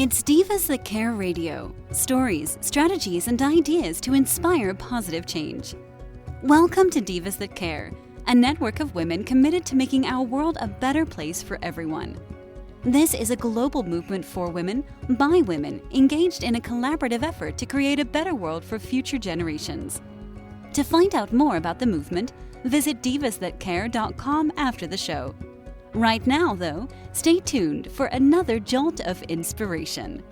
It's Divas That Care Radio. Stories, strategies, and ideas to inspire positive change. Welcome to Divas That Care, a network of women committed to making our world a better place for everyone. This is a global movement for women, by women, engaged in a collaborative effort to create a better world for future generations. To find out more about the movement, visit divasthatcare.com after the show. Right now, though, stay tuned for another jolt of inspiration.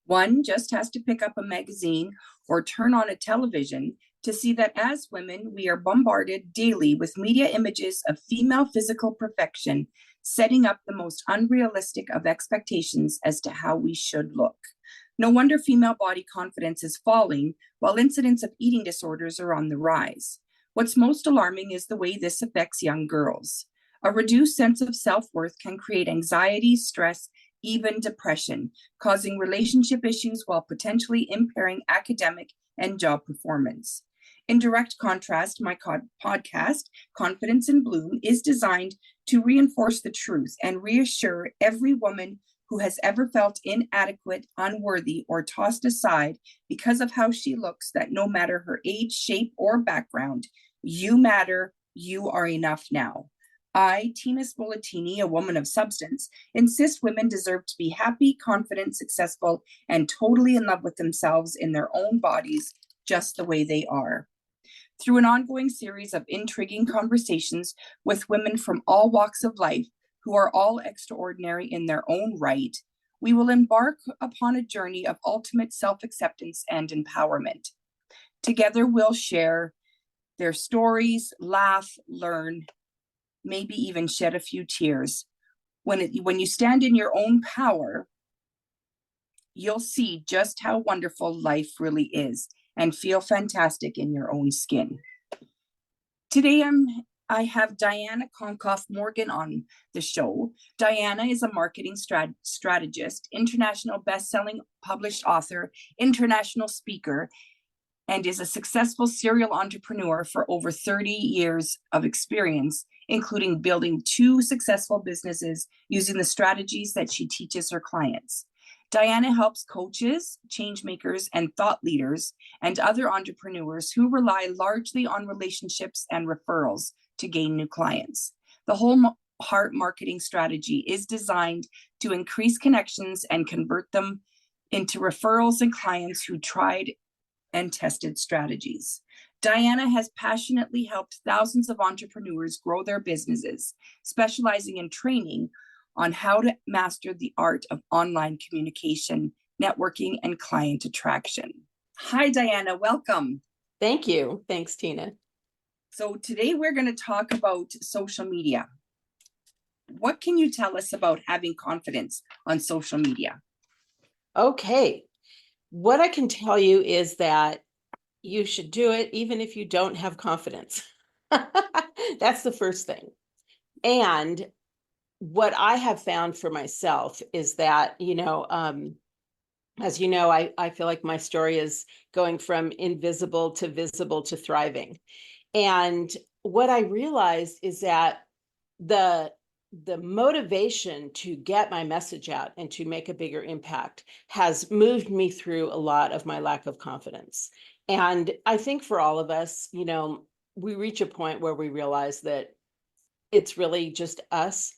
One just has to pick up a magazine or turn on a television to see that as women, we are bombarded daily with media images of female physical perfection, setting up the most unrealistic of expectations as to how we should look. No wonder female body confidence is falling, while incidents of eating disorders are on the rise. What's most alarming is the way this affects young girls. A reduced sense of self-worth can create anxiety, stress, even depression, causing relationship issues while potentially impairing academic and job performance. In direct contrast, my podcast, Confidence in Bloom, is designed to reinforce the truth and reassure every woman who has ever felt inadequate, unworthy, or tossed aside because of how she looks that no matter her age, shape, or background, you matter, you are enough now. I, Tina Spolatini, a woman of substance, insist women deserve to be happy, confident, successful, and totally in love with themselves in their own bodies, just the way they are. Through an ongoing series of intriguing conversations with women from all walks of life, who are all extraordinary in their own right, we will embark upon a journey of ultimate self-acceptance and empowerment. Together, we'll share their stories, laugh, learn, maybe even shed a few tears. When you stand in your own power, you'll see just how wonderful life really is and feel fantastic in your own skin. Today, I have Diana Konkoff Morgan on the show. Diana is a marketing strategist, international best-selling published author, international speaker, and is a successful serial entrepreneur for over 30 years of experience, including building 2 successful businesses using the strategies that she teaches her clients. Diana helps coaches, change makers, and thought leaders, and other entrepreneurs who rely largely on relationships and referrals to gain new clients. The Whole Heart Marketing strategy is designed to increase connections and convert them into referrals and clients who tried and tested strategies. Diana has passionately helped thousands of entrepreneurs grow their businesses, specializing in training on how to master the art of online communication, networking, and client attraction. Hi, Diana, welcome. Thank you. Thanks, Tina. So today we're going to talk about social media. What can you tell us about having confidence on social media? Okay. What I can tell you is that you should do it even if you don't have confidence. That's the first thing. And what I have found for myself is that, as you know, I feel like my story is going from invisible to visible to thriving. And what I realized is that the motivation to get my message out and to make a bigger impact has moved me through a lot of my lack of confidence. And I think for all of us, we reach a point where we realize that it's really just us.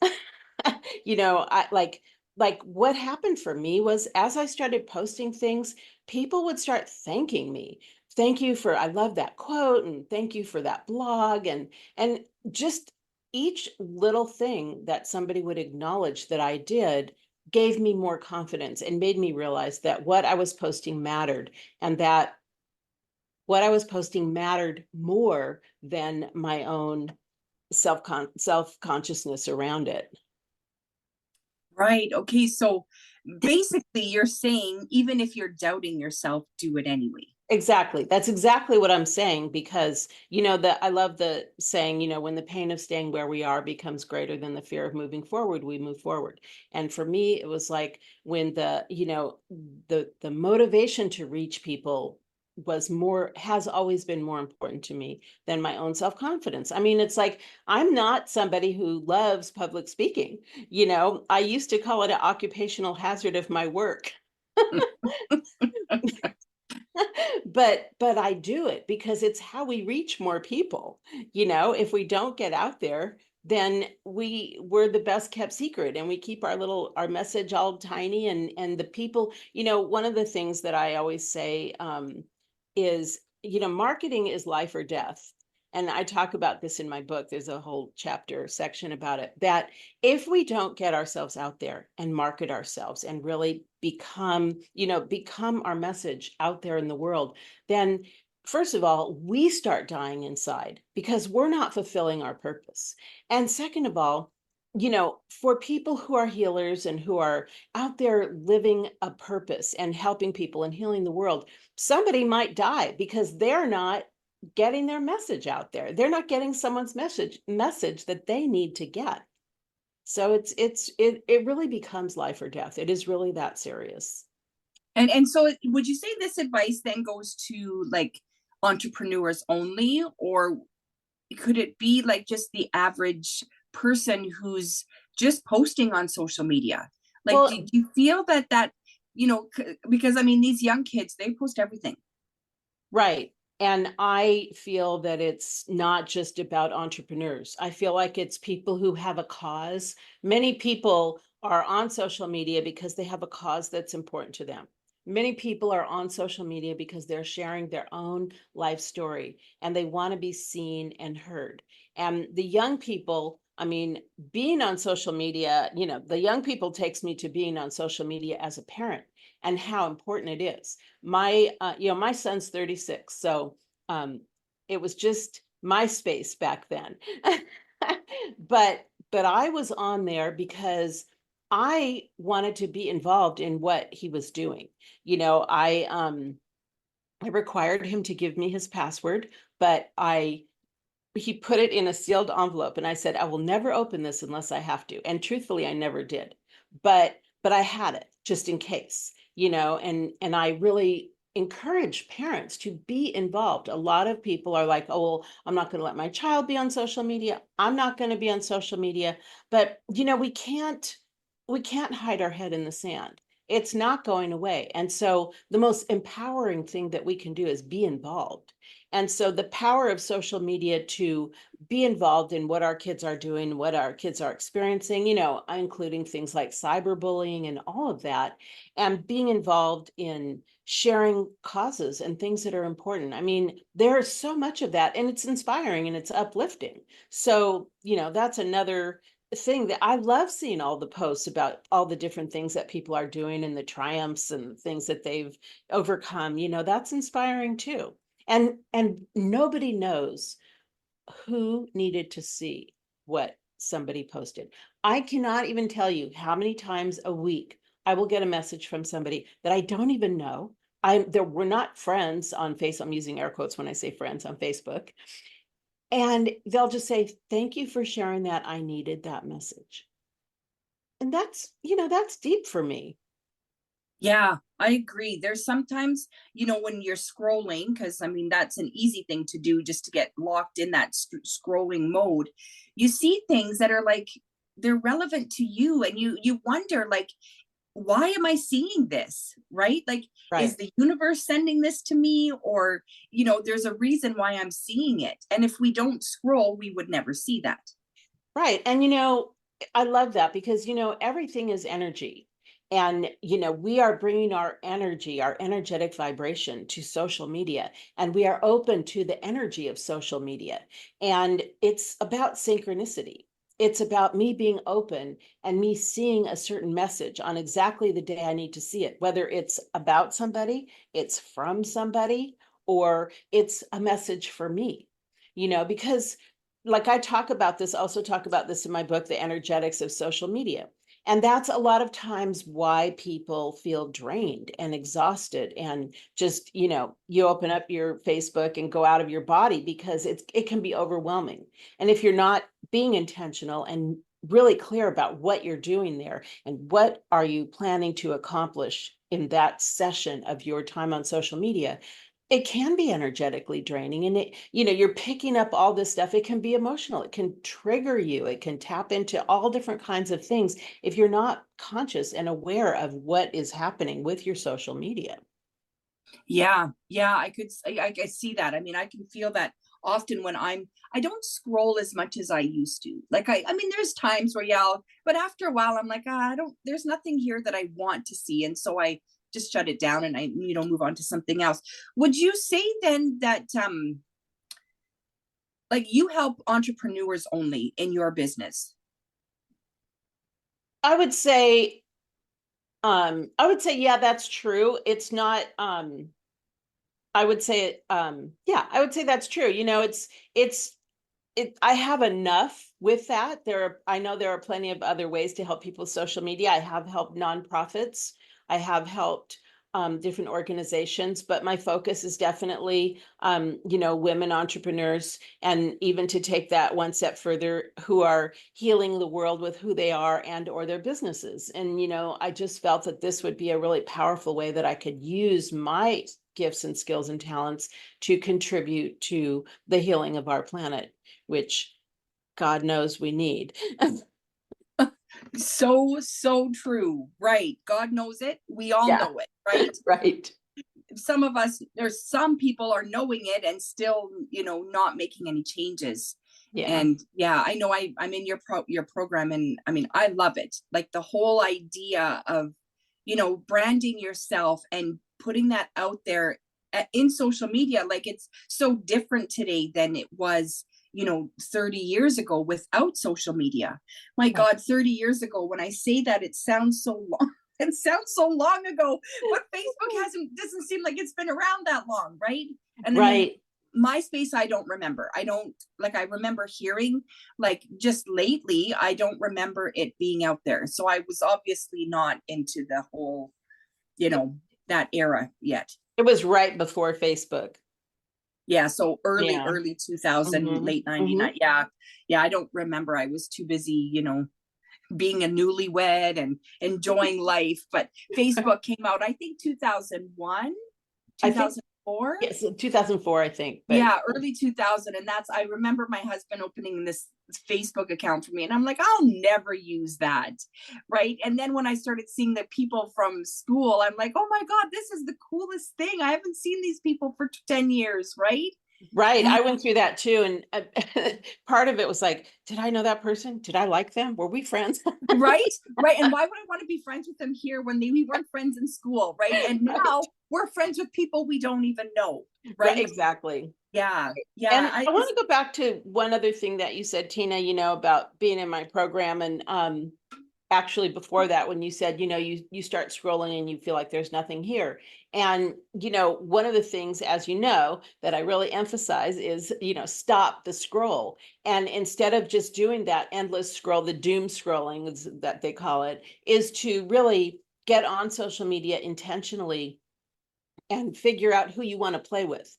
I like what happened for me was as I started posting things, people would start thanking me. Thank you for, I love that quote, and thank you for that blog. And just each little thing that somebody would acknowledge that I did gave me more confidence and made me realize that what I was posting mattered, and that what I was posting mattered more than my own self-consciousness around it. Right. Okay. So basically you're saying, even if you're doubting yourself, do it anyway. Exactly. That's exactly what I'm saying, because, I love the saying, when the pain of staying where we are becomes greater than the fear of moving forward, we move forward. And for me, it was like when the motivation to reach people has always been more important to me than my own self-confidence. I mean, it's like, I'm not somebody who loves public speaking. I used to call it an occupational hazard of my work. But I do it because it's how we reach more people. If we don't get out there, then we're the best kept secret, and we keep our message all tiny, and the people, one of the things that I always say is, marketing is life or death. And I talk about this in my book. There's a whole chapter section about it, that if we don't get ourselves out there and market ourselves and really become our message out there in the world, then first of all, we start dying inside because we're not fulfilling our purpose. And second of all, for people who are healers and who are out there living a purpose and helping people and healing the world, somebody might die because they're not getting their message out there. They're not getting someone's message that they need to get. So it really becomes life or death. It is really that serious. And so would you say this advice then goes to like entrepreneurs only, or could it be like just the average person who's just posting on social media? Like, Well, do you feel that, because I mean, these young kids, they post everything. right. And I feel that it's not just about entrepreneurs. I feel like it's people who have a cause. Many people are on social media because they have a cause that's important to them. Many people are on social media because they're sharing their own life story and they want to be seen and heard. And the young people, I mean, being on social media, the young people takes me to being on social media as a parent and how important it is. My son's 36, so it was just MySpace back then. but I was on there because I wanted to be involved in what he was doing. I required him to give me his password, but he put it in a sealed envelope, and I said, I will never open this unless I have to. And truthfully, I never did. But I had it just in case, and I really encourage parents to be involved. A lot of people are like, oh, well, I'm not going to let my child be on social media. I'm not going to be on social media. But, we can't hide our head in the sand. It's not going away. And so the most empowering thing that we can do is be involved. And so the power of social media to be involved in what our kids are doing, what our kids are experiencing, including things like cyberbullying and all of that, and being involved in sharing causes and things that are important. I mean, there's so much of that, and it's inspiring and it's uplifting. So, that's another thing that I love, seeing all the posts about all the different things that people are doing and the triumphs and things that they've overcome. That's inspiring too. And nobody knows who needed to see what somebody posted. I cannot even tell you how many times a week I will get a message from somebody that I don't even know. We're not friends on Facebook. I'm using air quotes when I say friends on Facebook. And they'll just say, thank you for sharing that. I needed that message. And that's deep for me. Yeah, I agree. There's sometimes, when you're scrolling, because I mean, that's an easy thing to do just to get locked in that scrolling mode. You see things that are like, they're relevant to you, and you wonder, like, why am I seeing this? Right? Like, Right. Is the universe sending this to me? Or, there's a reason why I'm seeing it. And if we don't scroll, we would never see that. Right. And, I love that because, everything is energy. And, we are bringing our energy, our energetic vibration to social media, and we are open to the energy of social media. And it's about synchronicity. It's about me being open and me seeing a certain message on exactly the day I need to see it, whether it's about somebody, it's from somebody, or it's a message for me, because like I also talk about this in my book, The Energetics of Social Media. And that's a lot of times why people feel drained and exhausted and just, you open up your Facebook and go out of your body because it can be overwhelming. And if you're not being intentional and really clear about what you're doing there and what are you planning to accomplish in that session of your time on social media, it can be energetically draining, and you're picking up all this stuff. It can be emotional. It can trigger you. It can tap into all different kinds of things if you're not conscious and aware of what is happening with your social media. Yeah, I see that. I mean, I can feel that often when I don't scroll as much as I used to. Like I mean, there's times where but after a while I'm like, there's nothing here that I want to see. And so I just shut it down and I, move on to something else. Would you say then that, like you help entrepreneurs only in your business? I would say, yeah, that's true. It's not, I would say, yeah, I would say that's true. I have enough with that. I know there are plenty of other ways to help people with social media. I have helped nonprofits. I have helped different organizations, but my focus is definitely, women entrepreneurs, and even to take that one step further, who are healing the world with who they are and or their businesses. And, I just felt that this would be a really powerful way that I could use my gifts and skills and talents to contribute to the healing of our planet, which God knows we need. So true. Right. God knows it. We all know it. Right. Right. Some of us, there's some people are knowing it and still, not making any changes. Yeah. And yeah, I know I'm in your program, and I mean, I love it. Like the whole idea of, branding yourself and putting that out there in social media. Like it's so different today than it was, 30 years ago without social media. My God, 30 years ago, when I say that, it sounds so long. It sounds so long ago, but Facebook doesn't seem like it's been around that long, right? And right. MySpace, I don't remember. I remember hearing, like, just lately, I don't remember it being out there. So I was obviously not into the whole, that era yet. It was right before Facebook. Yeah, so early 2000, Mm-hmm. late 99. Mm-hmm. Yeah, I don't remember. I was too busy, being a newlywed and enjoying life. But Facebook came out, I think 2001, 2004. Yes, 2004, I think. But yeah, early 2000. And I remember my husband opening this Facebook account for me, and I'm like, I'll never use that. Right. And then when I started seeing the people from school, I'm like, oh my God, this is the coolest thing. I haven't seen these people for 10 years. Right. Right. I went through that too. And part of it was like, did I know that person? Did I like them? Were we friends? Right. And why would I want to be friends with them here when we weren't friends in school? Right. And now we're friends with people we don't even know. Right. Exactly. Yeah. And I want to go back to one other thing that you said, Tina, about being in my program. And actually before that, when you said, you start scrolling and you feel like there's nothing here. And, one of the things, as that I really emphasize is, stop the scroll. And instead of just doing that endless scroll, the doom scrolling that they call it, is to really get on social media intentionally and figure out who you want to play with.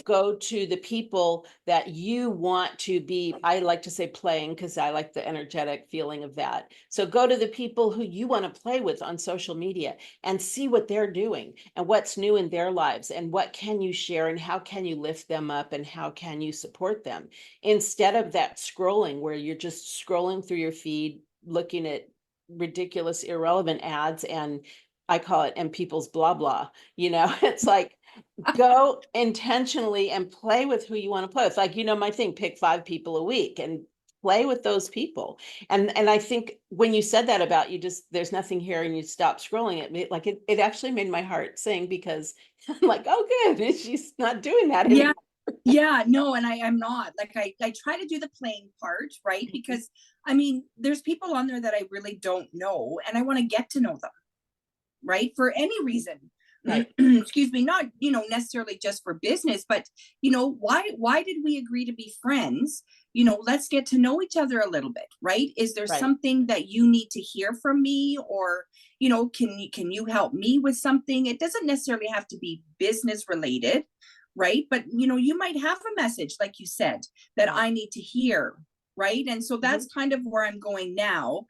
Go to the people that you want to be, I like to say playing, because I like the energetic feeling of that. So go to the people who you want to play with on social media and see what they're doing and what's new in their lives and what can you share and how can you lift them up and how can you support them, instead of that scrolling where you're just scrolling through your feed, looking at ridiculous, irrelevant ads, and I call it and people's blah, blah, it's like, go intentionally and play with who you want to play with. Like, my thing, pick 5 people a week and play with those people. And I think when you said that about there's nothing here and you stop scrolling, it actually made my heart sing, because I'm like, oh, good. She's not doing that anymore. Yeah, no, and I'm not. Like I try to do the playing part, right? Because I mean, there's people on there that I really don't know, and I want to get to know them. Right, for any reason. Right. Excuse me, not necessarily just for business, but why did we agree to be friends? Let's get to know each other a little bit. Right, is there something that you need to hear from me, or can you help me with something? It doesn't necessarily have to be business related, right? But you might have a message, like you said, that I need to hear. Right, and so that's kind of where I'm going now.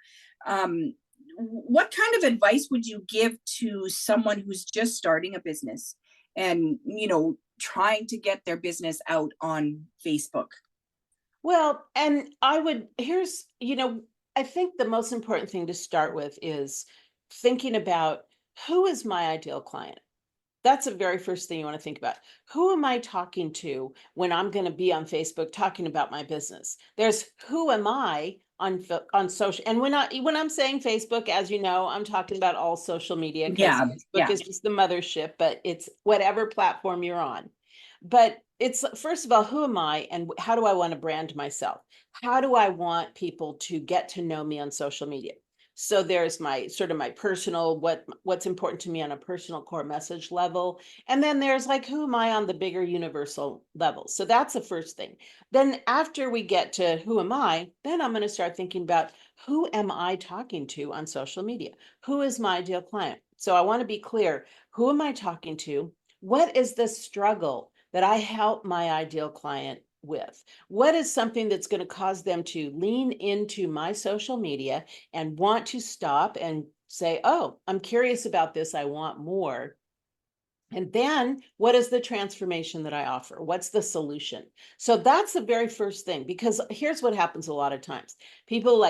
What kind of advice would you give to someone who's just starting a business and, trying to get their business out on Facebook? Well, and I think the most important thing to start with is thinking about, who is my ideal client? That's the very first thing you want to think about. Who am I talking to when I'm going to be on Facebook talking about my business? There's who am I on social, and when I'm saying Facebook, as you know, I'm talking about all social media, because Yeah, Facebook is just the mothership, but it's whatever platform you're on. But it's, first of all, who am I and how do I want to brand myself? How do I want people to get to know me on social media? So there's my sort of my personal, what's important to me on a personal core message level. And then there's like, who am I on the bigger universal level? So that's the first thing. Then after we get to who am I, then I'm going to start thinking about, who am I talking to on social media? Who is my ideal client? So I want to be clear. Who am I talking to? What is the struggle that I help my ideal client with? What is something that's going to cause them to lean into my social media and want to stop and say, oh, I'm curious about this, I want more? And then what is the transformation that I offer? What's the solution? So that's the very first thing, because here's what happens a lot of times. People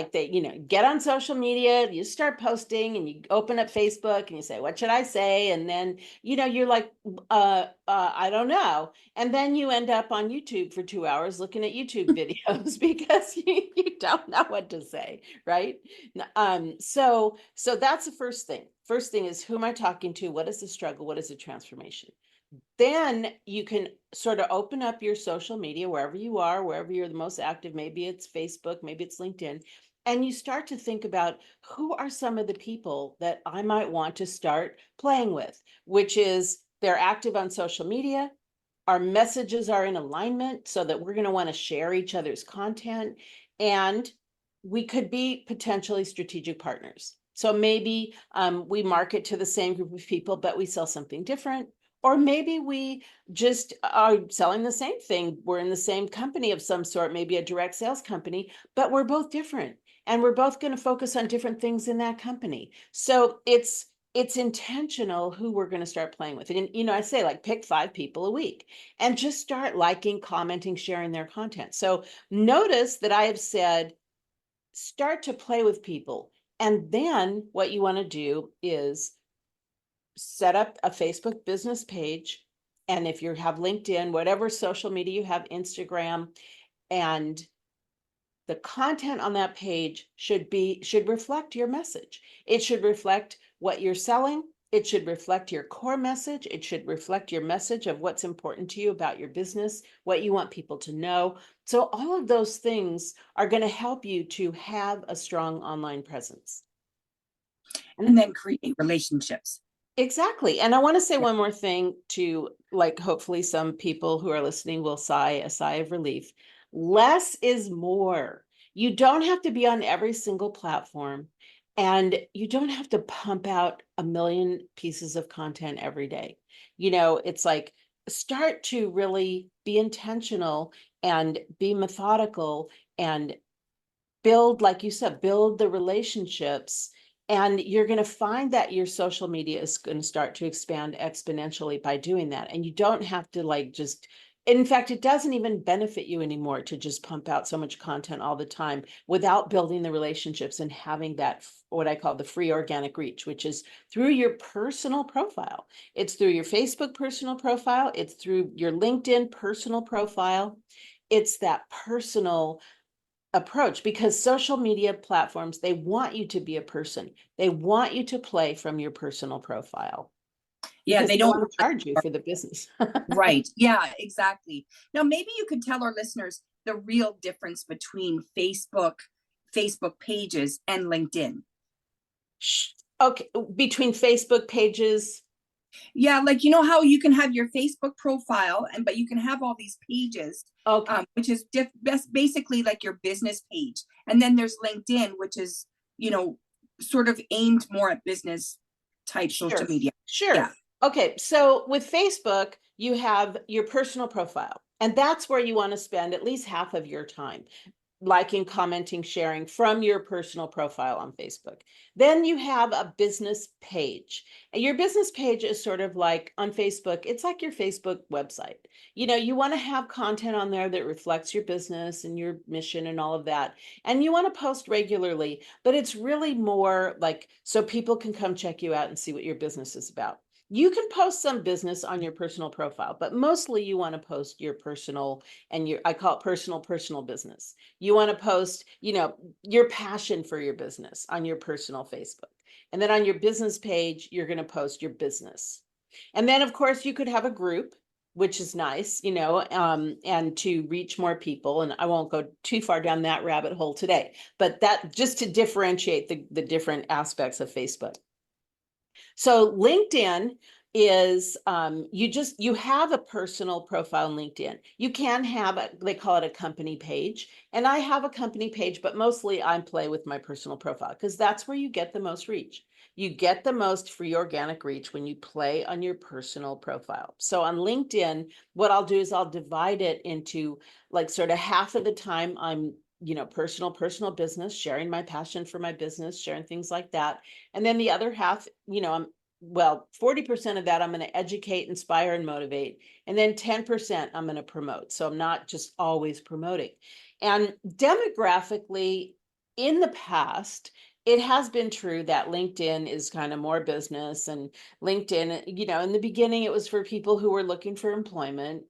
get on social media, you start posting and you open up Facebook and you say, what should I say? And then, you're like, I don't know. And then you end up on YouTube for 2 hours looking at YouTube videos because you don't know what to say, right? So that's the first thing. First thing is, who am I talking to? What is the struggle? What is the transformation? Then you can sort of open up your social media wherever you are, wherever you're the most active. Maybe it's Facebook, maybe it's LinkedIn. And you start to think about, who are some of the people that I might want to start playing with, which is they're active on social media. Our messages are in alignment so that we're going to want to share each other's content. And we could be potentially strategic partners. So maybe we market to the same group of people, but we sell something different. Or maybe we just are selling the same thing. We're in the same company of some sort, maybe a direct sales company, but we're both different. And we're both going to focus on different things in that company. So it's intentional who we're going to start playing with. And, I say, like, pick 5 people a week and just start liking, commenting, sharing their content. So notice that I have said, start to play with people. And then what you want to do is set up a Facebook business page. And if you have LinkedIn, whatever social media you have, Instagram, and the content on that page should reflect your message. It should reflect what you're selling. It should reflect your core message. It should reflect your message of what's important to you about your business, what you want people to know. So all of those things are going to help you to have a strong online presence. And then create relationships. Exactly. And I want to say one more thing to, hopefully some people who are listening will sigh a sigh of relief. Less is more. You don't have to be on every single platform, and you don't have to pump out 1 million pieces of content every day. It's like, start to really be intentional and be methodical and build, like you said, build the relationships. And you're going to find that your social media is going to start to expand exponentially by doing that. And you don't have to in fact, it doesn't even benefit you anymore to just pump out so much content all the time without building the relationships and having that, what I call the free organic reach, which is through your personal profile. It's through your Facebook personal profile. It's through your LinkedIn personal profile. It's that personal approach, because social media platforms, they want you to be a person. They want you to play from your personal profile. Yeah, they don't want to charge you for the business. Right. Yeah, exactly. Now, maybe you could tell our listeners the real difference between Facebook pages and LinkedIn. Okay, between Facebook pages. Yeah, how you can have your Facebook profile, but you can have all these pages, okay, which is basically like your business page. And then there's LinkedIn, which is, sort of aimed more at business type social media. Sure. Yeah. Okay, so with Facebook, you have your personal profile, and that's where you want to spend at least half of your time. liking, commenting, sharing from your personal profile on Facebook. Then you have a business page. And your business page is sort of like on Facebook, it's like your Facebook website. You want to have content on there that reflects your business and your mission and all of that. And you want to post regularly, but it's really more like so people can come check you out and see what your business is about. You can post some business on your personal profile, but mostly you want to post your personal and I call it personal business. You want to post, your passion for your business on your personal Facebook. And then on your business page, you're going to post your business. And then of course you could have a group, which is nice, and to reach more people. And I won't go too far down that rabbit hole today, but that just to differentiate the different aspects of Facebook. So LinkedIn is you have a personal profile on LinkedIn. You can have they call it a company page, and I have a company page, but mostly I play with my personal profile because that's where you get the most reach. You get the most free organic reach when you play on your personal profile. So on LinkedIn, what I'll do is I'll divide it into like sort of half of the time I'm personal business, sharing my passion for my business, sharing things like that. And then the other half, 40% of that, I'm going to educate, inspire, and motivate. And then 10% I'm going to promote. So I'm not just always promoting. And demographically, in the past, it has been true that LinkedIn is kind of more business, and LinkedIn, in the beginning, it was for people who were looking for employment.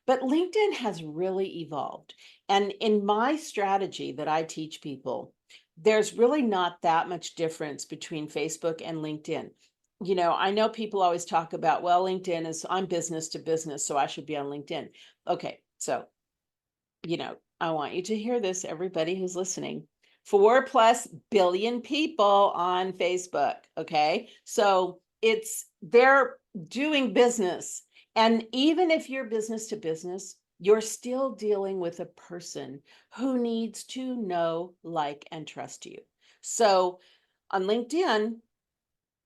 But LinkedIn has really evolved. And in my strategy that I teach people, there's really not that much difference between Facebook and LinkedIn. I know people always talk about, well, LinkedIn is I'm business to business, so I should be on LinkedIn. Okay, so, I want you to hear this, everybody who's listening. 4+ billion people on Facebook. Okay, so they're doing business. And even if you're business to business, you're still dealing with a person who needs to know, like, and trust you. So on LinkedIn,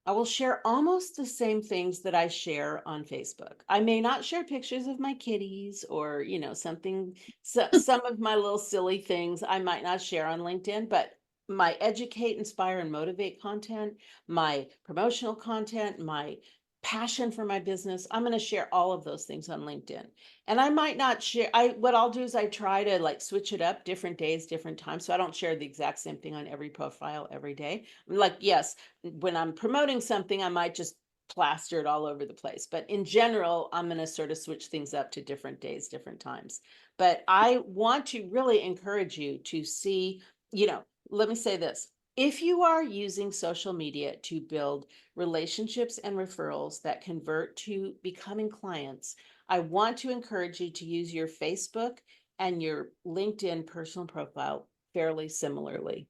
I will share almost the same things that I share on Facebook. I may not share pictures of my kitties or, some of my little silly things I might not share on LinkedIn, but my educate, inspire, and motivate content, my promotional content, my passion for my business, I'm going to share all of those things on LinkedIn. And I might not share, what I'll do is I try to like switch it up different days, different times. So I don't share the exact same thing on every profile every day. Like, yes, when I'm promoting something, I might just plaster it all over the place. But in general, I'm going to sort of switch things up to different days, different times. But I want to really encourage you to see, let me say this. If you are using social media to build relationships and referrals that convert to becoming clients, I want to encourage you to use your Facebook and your LinkedIn personal profile fairly similarly.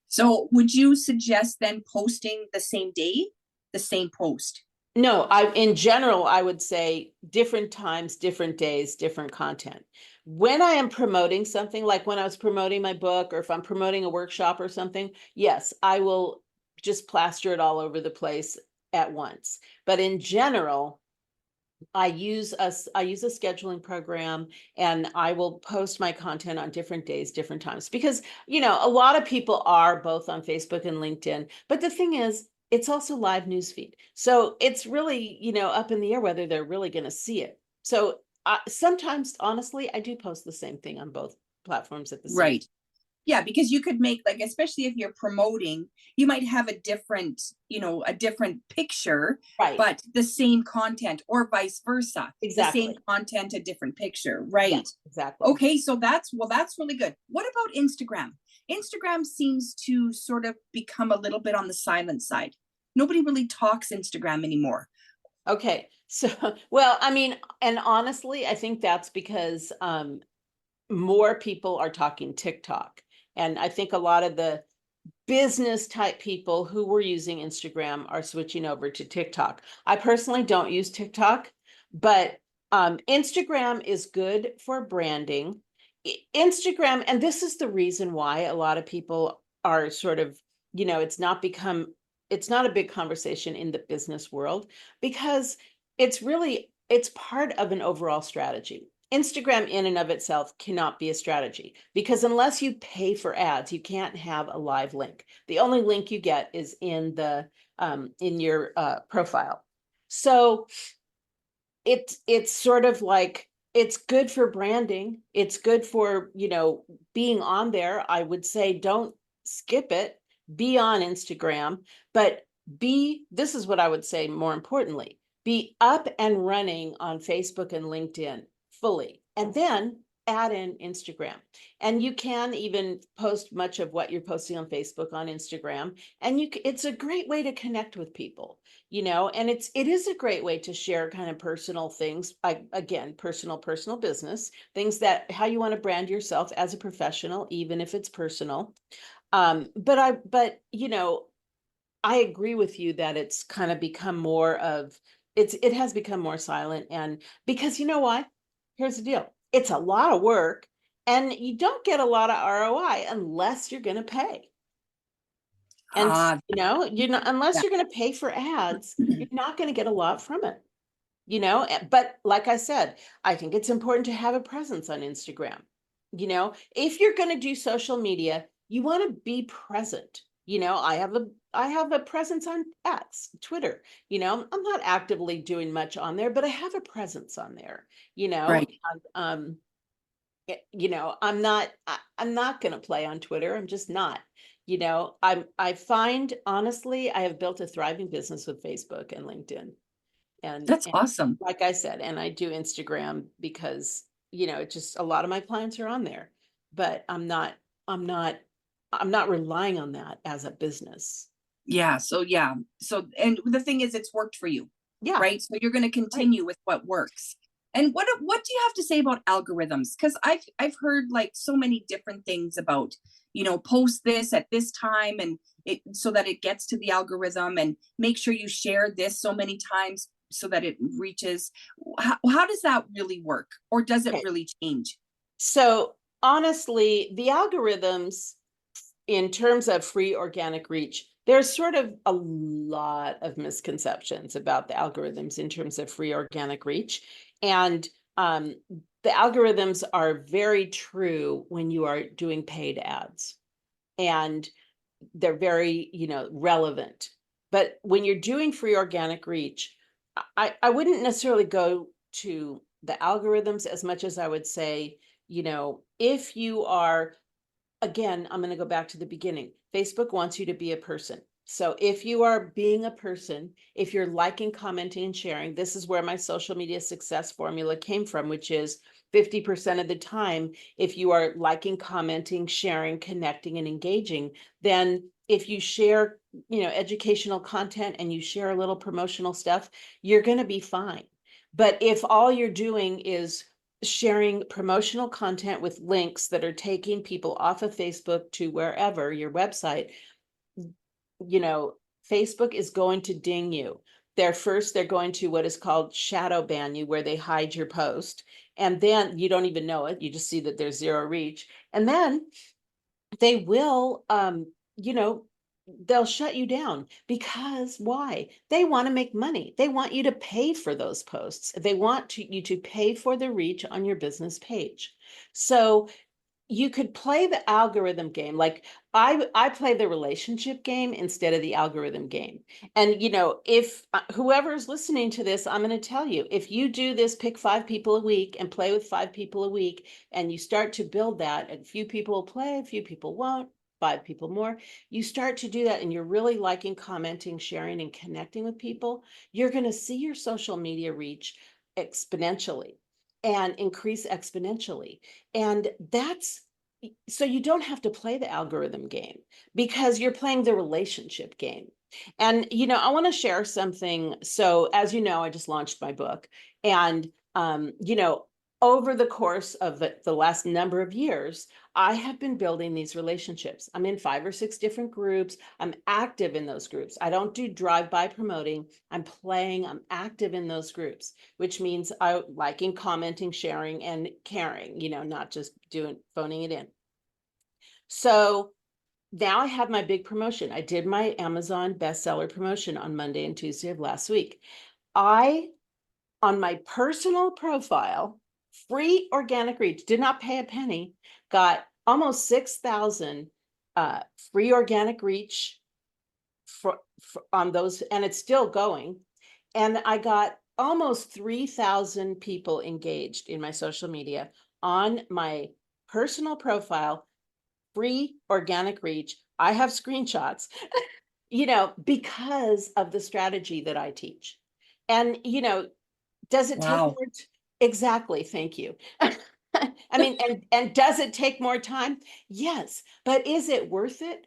So would you suggest then posting the same day, the same post? No, in general, I would say different times, different days, different content. When I am promoting something, like when I was promoting my book, or if I'm promoting a workshop or something, yes, I will just plaster it all over the place at once. But in general, I use a scheduling program, and I will post my content on different days, different times, because, a lot of people are both on Facebook and LinkedIn. But the thing is, it's also live newsfeed. So it's really, up in the air whether they're really going to see it. So sometimes, honestly, I do post the same thing on both platforms at the same time. Right. Yeah, because you could make, like, especially if you're promoting, you might have a different picture, Right. but the same content, or vice versa. Exactly. The same content, a different picture. Right. Yeah, exactly. Okay, so that's really good. What about Instagram? Instagram seems to sort of become a little bit on the silent side. Nobody really talks Instagram anymore. Okay. So, well, I mean, and honestly, I think that's because more people are talking TikTok. And I think a lot of the business type people who were using Instagram are switching over to TikTok. I personally don't use TikTok, but Instagram is good for branding. Instagram, and this is the reason why a lot of people are sort of, it's not a big conversation in the business world, because it's part of an overall strategy. Instagram in and of itself cannot be a strategy, because unless you pay for ads, you can't have a live link. The only link you get is in the in your profile. So it's sort of like, it's good for branding. It's good for, you know, being on there. I would say don't skip it. Be on Instagram, but this is what I would say more importantly, be up and running on Facebook and LinkedIn fully, and then add in Instagram. And you can even post much of what you're posting on Facebook on Instagram. And it's a great way to connect with people, you know, and it is a great way to share kind of personal things. Again, personal business, things that how you want to brand yourself as a professional, even if it's personal. But you know, I agree with you that it's kind of become more of, it has become more silent. And because you know what? Here's the deal. It's a lot of work, and you don't get a lot of ROI unless you're going to pay. And you know, unless you're going to pay for ads, you're not going to get a lot from it. You know, but like I said, I think it's important to have a presence on Instagram. You know, if you're going to do social media, you want to be present. You know, I have a presence on X, Twitter. You know, I'm not actively doing much on there, but I have a presence on there. You know, Right. and, you know, I'm not going to play on Twitter. I'm just not. You know, I find honestly, I have built a thriving business with Facebook and LinkedIn. That's And awesome. like I said, and I do Instagram because, you know, just a lot of my clients are on there, but I'm not relying on that as a business. Yeah. So and the thing is, it's worked for you, Yeah, right? So you're going to right. continue with what works. And what do you have to say about algorithms? Because I've heard like so many different things about, you know, post this at this time and it so that it gets to the algorithm, and make sure you share this so many times so that it reaches. How does that really work, or does it Okay. really change? So honestly, the algorithms in terms of free organic reach, there's sort of a lot of misconceptions about the algorithms in terms of free organic reach. And the algorithms are very true when you are doing paid ads, and they're very, you know, relevant. But when you're doing free organic reach, I wouldn't necessarily go to the algorithms as much as I would say, you know, if you are, again, I'm going to go back to the beginning. Facebook wants you to be a person. So if you are being a person, if you're liking, commenting, and sharing, this is where my social media success formula came from, which is 50% of the time, if you are liking, commenting, sharing, connecting, and engaging, then if you share, you know, educational content and you share a little promotional stuff, you're going to be fine. But if all you're doing is sharing promotional content with links that are taking people off of Facebook to wherever, your website, you know, Facebook is going to ding you. They're going to what is called shadow ban you, where they hide your post. And then you don't even know it. You just see that there's zero reach. And then they will, you know, they'll shut you down. Because why? They want to make money. They want you to pay for those posts. They want you to pay for the reach on your business page. So you could play the algorithm game. Like I play the relationship game instead of the algorithm game. And you know, if whoever's listening to this, I'm going to tell you, if you do this, pick 5 people a week and play with 5 people a week, and you start to build that, and a few people will play, a few people won't, 5 people more, you start to do that, and you're really liking, commenting, sharing, and connecting with people, you're going to see your social media reach exponentially and increase exponentially. And that's, so you don't have to play the algorithm game, because you're playing the relationship game. And, you know, I want to share something. So as you know, I just launched my book, and, you know, over the course of the last number of years, I have been building these relationships. I'm in 5 or 6 different groups. I'm active in those groups. I don't do drive-by promoting. I'm active in those groups, which means I liking, commenting, sharing, and caring, you know, not just phoning it in. So now I have my big promotion. I did my Amazon bestseller promotion on Monday and Tuesday of last week. On my personal profile, free organic reach, did not pay a penny, got almost 6,000 free organic reach on those, and it's still going. And I got almost 3,000 people engaged in my social media on my personal profile, free organic reach. I have screenshots, because of the strategy that I teach. And, does it take Wow. more? Exactly. Thank you. I mean, and does it take more time? Yes, but is it worth it?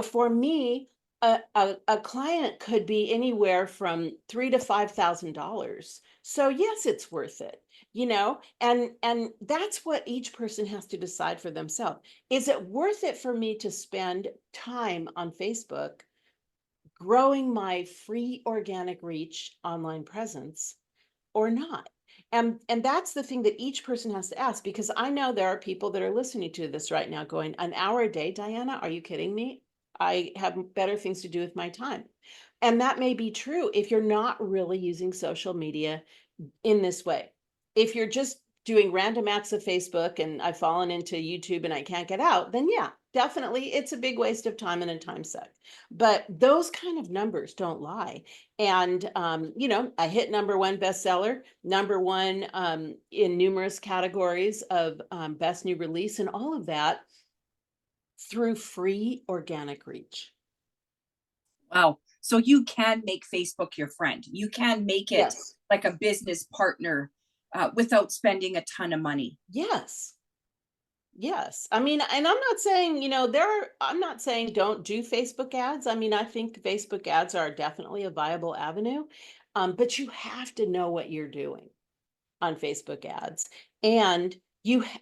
For me, a client could be anywhere from $3,000 to $5,000. So yes, it's worth it. And that's what each person has to decide for themselves. Is it worth it for me to spend time on Facebook growing my free organic reach online presence or not? And that's the thing that each person has to ask, because I know there are people that are listening to this right now going, an hour a day, Diana, are you kidding me? I have better things to do with my time. And that may be true if you're not really using social media in this way. If you're just doing random acts of Facebook and I've fallen into YouTube and I can't get out, then yeah, definitely it's a big waste of time and a time suck. But those kind of numbers don't lie. And, I hit #1 bestseller, #1 in numerous categories of best new release, and all of that through free organic reach. Wow. So you can make Facebook your friend. You can make it Yes. like a business partner without spending a ton of money. Yes. Yes. I mean, and I'm not saying, I'm not saying don't do Facebook ads. I mean, I think Facebook ads are definitely a viable avenue. But you have to know what you're doing on Facebook ads. And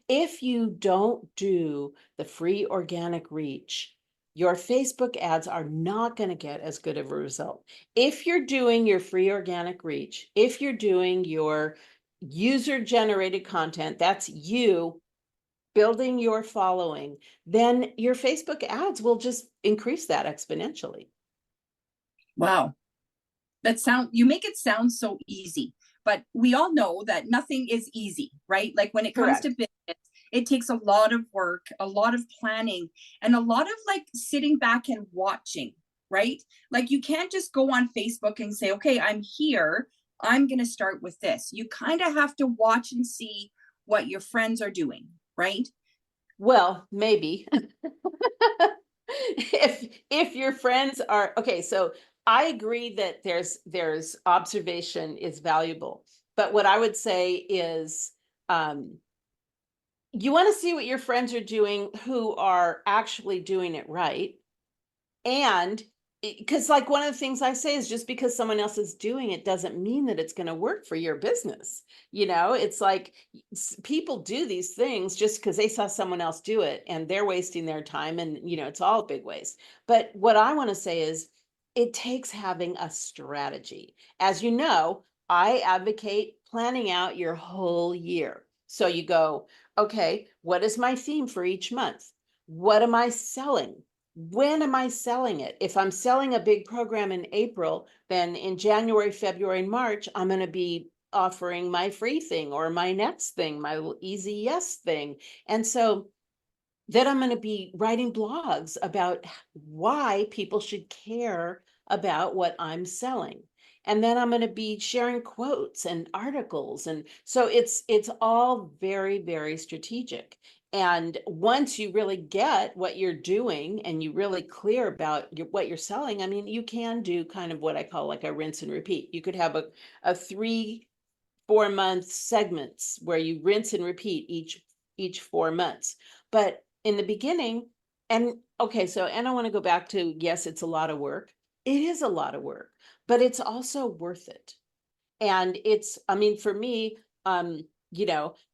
if you don't do the free organic reach, your Facebook ads are not going to get as good of a result. If you're doing your free organic reach, if you're doing your user generated content, that's you building your following, then your Facebook ads will just increase that exponentially. Wow. You make it sound so easy, but we all know that nothing is easy, right? Like when it comes to Correct. business, it takes a lot of work, a lot of planning, and a lot of like sitting back and watching, right? Like you can't just go on Facebook and say, okay, I'm here. I'm going to start with this. You kind of have to watch and see what your friends are doing, right? Well, maybe. If your friends are okay, so I agree that there's observation is valuable, but what I would say is you want to see what your friends are doing who are actually doing it right. And because like one of the things I say is just because someone else is doing it doesn't mean that it's going to work for your business. It's like people do these things just because they saw someone else do it and they're wasting their time, and it's all a big waste. But what I want to say is it takes having a strategy. As you know, I advocate planning out your whole year. So you go, okay, what is my theme for each month? What am I selling? When am I selling it? If I'm selling a big program in April, then in January, February, and March, I'm going to be offering my free thing or my next thing, my easy yes thing. And so then I'm going to be writing blogs about why people should care about what I'm selling. And then I'm going to be sharing quotes and articles. And so it's all very, very strategic. And once you really get what you're doing and you really clear about what you're selling, I mean, you can do kind of what I call like a rinse and repeat. You could have a 3-4 month segments where you rinse and repeat each 4 months. But in the beginning, and okay, and I want to go back to, yes, it's a lot of work. It is a lot of work, but it's also worth it. And I mean, for me,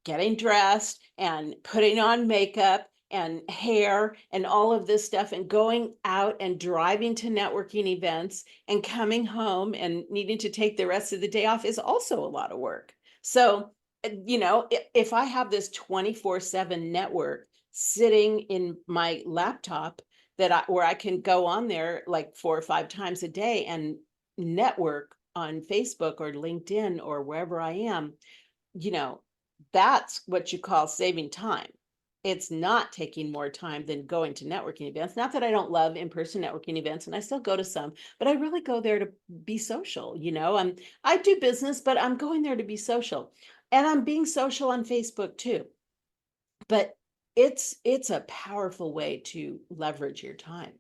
getting dressed and putting on makeup and hair and all of this stuff and going out and driving to networking events and coming home and needing to take the rest of the day off is also a lot of work. So, if I have this 24/7 network sitting in my laptop where I can go on there like 4 or 5 times a day and network on Facebook or LinkedIn or wherever I am, that's what you call saving time. It's not taking more time than going to networking events. Not that I don't love in-person networking events, and I still go to some, but I really go there to be social. I do business, but I'm going there to be social. And I'm being social on Facebook too. But it's a powerful way to leverage your time.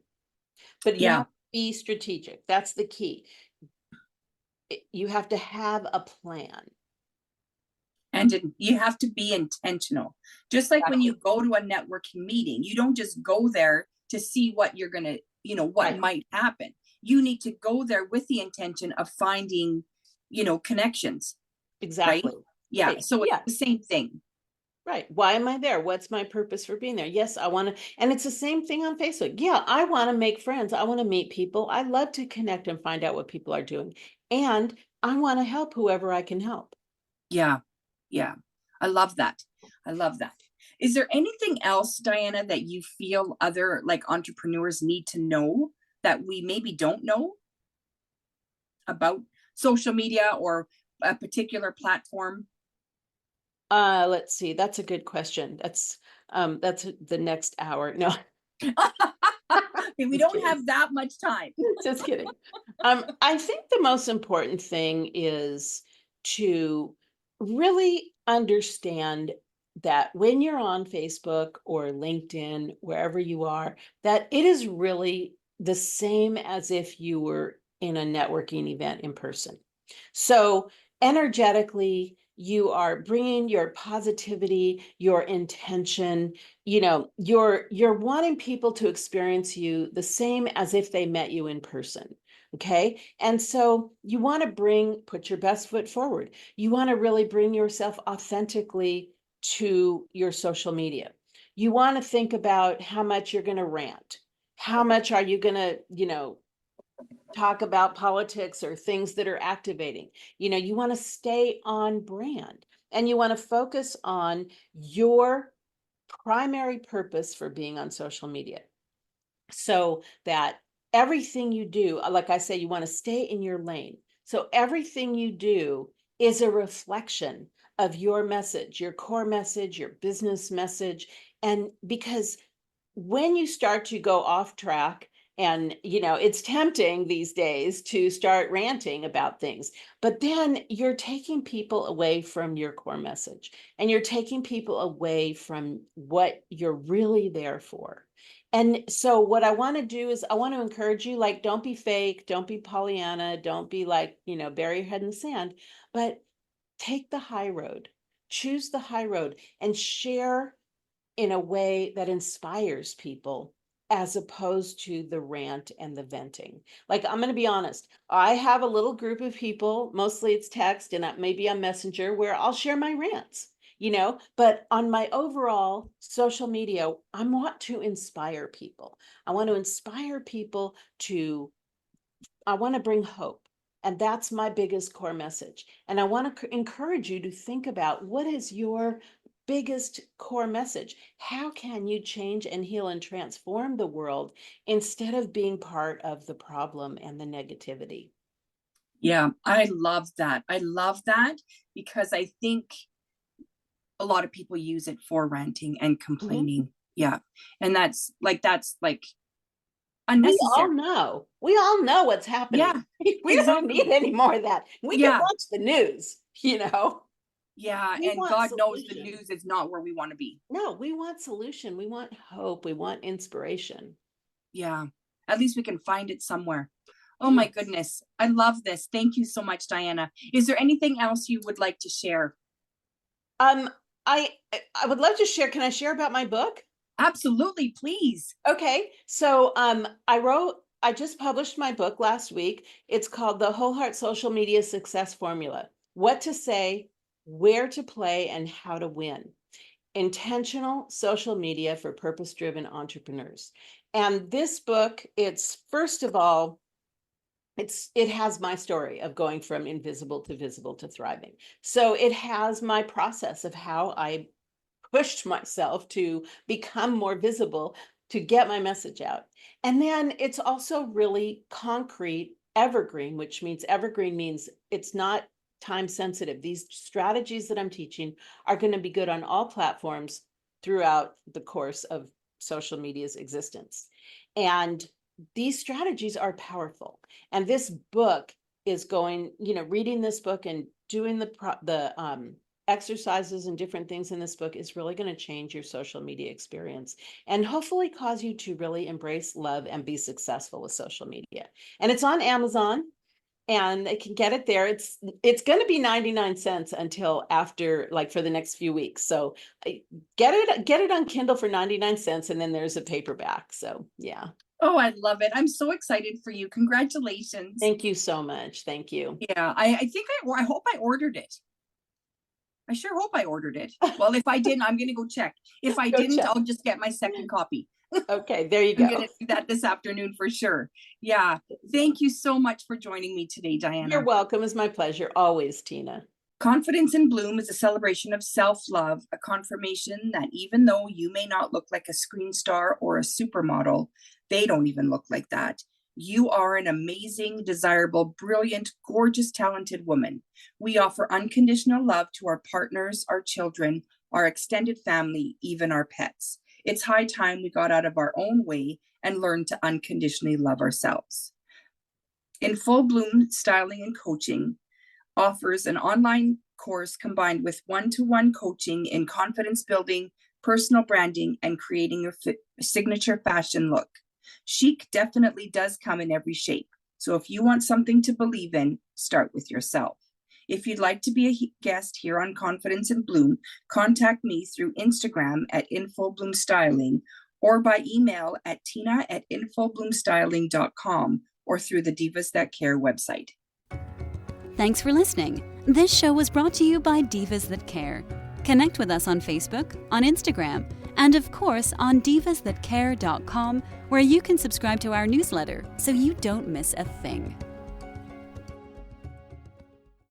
But you Yeah. have to be strategic. That's the key. You have to have a plan. And you have to be intentional. Just like when you go to a networking meeting, you don't just go there to see what you're going to, what Right. might happen. You need to go there with the intention of finding, connections. Exactly. Right? Yeah. Right. So it's Yeah. the same thing. Right. Why am I there? What's my purpose for being there? Yes, I want to, and it's the same thing on Facebook. Yeah, I want to make friends. I want to meet people. I love to connect and find out what people are doing. And I want to help whoever I can help. Yeah. Yeah. I love that. I love that. Is there anything else, Diana, that you feel other like entrepreneurs need to know that we maybe don't know about social media or a particular platform? Let's see. That's a good question. That's the next hour. No, We Just don't kidding. have that much time. Just kidding. I think the most important thing is to really understand that when you're on Facebook or LinkedIn, wherever you are, that it is really the same as if you were in a networking event in person. So energetically, you are bringing your positivity, your intention, you're wanting people to experience you the same as if they met you in person. Okay. And so you want to put your best foot forward. You want to really bring yourself authentically to your social media. You want to think about how much you're going to rant. How much are you going to, talk about politics or things that are activating? You want to stay on brand, and you want to focus on your primary purpose for being on social media, so that everything you do, like I say, you want to stay in your lane. So everything you do is a reflection of your message, your core message, your business message. And because when you start to go off track, and it's tempting these days to start ranting about things, but then you're taking people away from your core message, and you're taking people away from what you're really there for. And so what I want to do is I want to encourage you, like, don't be fake, don't be Pollyanna, don't be like, bury your head in the sand, but take the high road, choose the high road, and share in a way that inspires people, as opposed to the rant and the venting. Like, I'm going to be honest, I have a little group of people, mostly it's text and maybe a messenger, where I'll share my rants, but on my overall social media, I want to inspire people. I want to inspire people I want to bring hope. And that's my biggest core message. And I want to encourage you to think about, what is your biggest core message? How can you change and heal and transform the world instead of being part of the problem and the negativity? Yeah, I love that. I love that because I think a lot of people use it for ranting and complaining. Yeah. And that's like unnecessary. We all know what's happening. Yeah, We don't need any more of that. We can Yeah. watch the news, Yeah. We And want God knows the solution. news is not where we want to be. No, we want solution. We want hope. We want inspiration. Yeah. At least we can find it somewhere. Oh my goodness. I love this. Thank you so much, Diana. Is there anything else you would like to share? I would love to share. Can I share about my book? Absolutely, please. Okay. So I just published my book last week. It's called The Whole Heart Social Media Success Formula: What to Say, Where to Play, and How to Win. Intentional Social Media for Purpose-Driven Entrepreneurs. And this book, it's, first of all, it has my story of going from invisible to visible to thriving. So it has my process of how I pushed myself to become more visible, to get my message out. And then it's also really concrete, evergreen, which means evergreen means it's not time sensitive. These strategies that I'm teaching are going to be good on all platforms throughout the course of social media's existence. And these strategies are powerful. And this book is going, reading this book and doing the exercises and different things in this book is really going to change your social media experience and hopefully cause you to really embrace, love, and be successful with social media. And it's on Amazon, and they can get it there. It's going to be 99 cents until after, like, for the next few weeks. So get it on Kindle for 99 cents, and then there's a paperback. So yeah. Oh, I love it. I'm so excited for you. Congratulations. Thank you so much. Thank you. Yeah, I think I hope I ordered it. I sure hope I ordered it. Well, if I didn't, I'm going to go check. If I didn't, check. I'll just get my second copy. Okay, there you I'm go. going to do that this afternoon for sure. Yeah. Thank you so much for joining me today, Diana. You're welcome. It's my pleasure. Always, Tina. Confidence in Bloom is a celebration of self-love, a confirmation that even though you may not look like a screen star or a supermodel, they don't even look like that. You are an amazing, desirable, brilliant, gorgeous, talented woman. We offer unconditional love to our partners, our children, our extended family, even our pets. It's high time we got out of our own way and learned to unconditionally love ourselves. In Full Bloom Styling and Coaching offers an online course combined with one-to-one coaching in confidence building, personal branding, and creating a signature fashion look. Chic definitely does come in every shape. So if you want something to believe in, start with yourself. If you'd like to be a guest here on Confidence in Bloom, contact me through Instagram at InFullBloomStyling or by email at tina@InFullBloomStyling.com or through the Divas That Care website. Thanks for listening. This show was brought to you by Divas That Care. Connect with us on Facebook, on Instagram, and of course on divasthatcare.com, where you can subscribe to our newsletter so you don't miss a thing.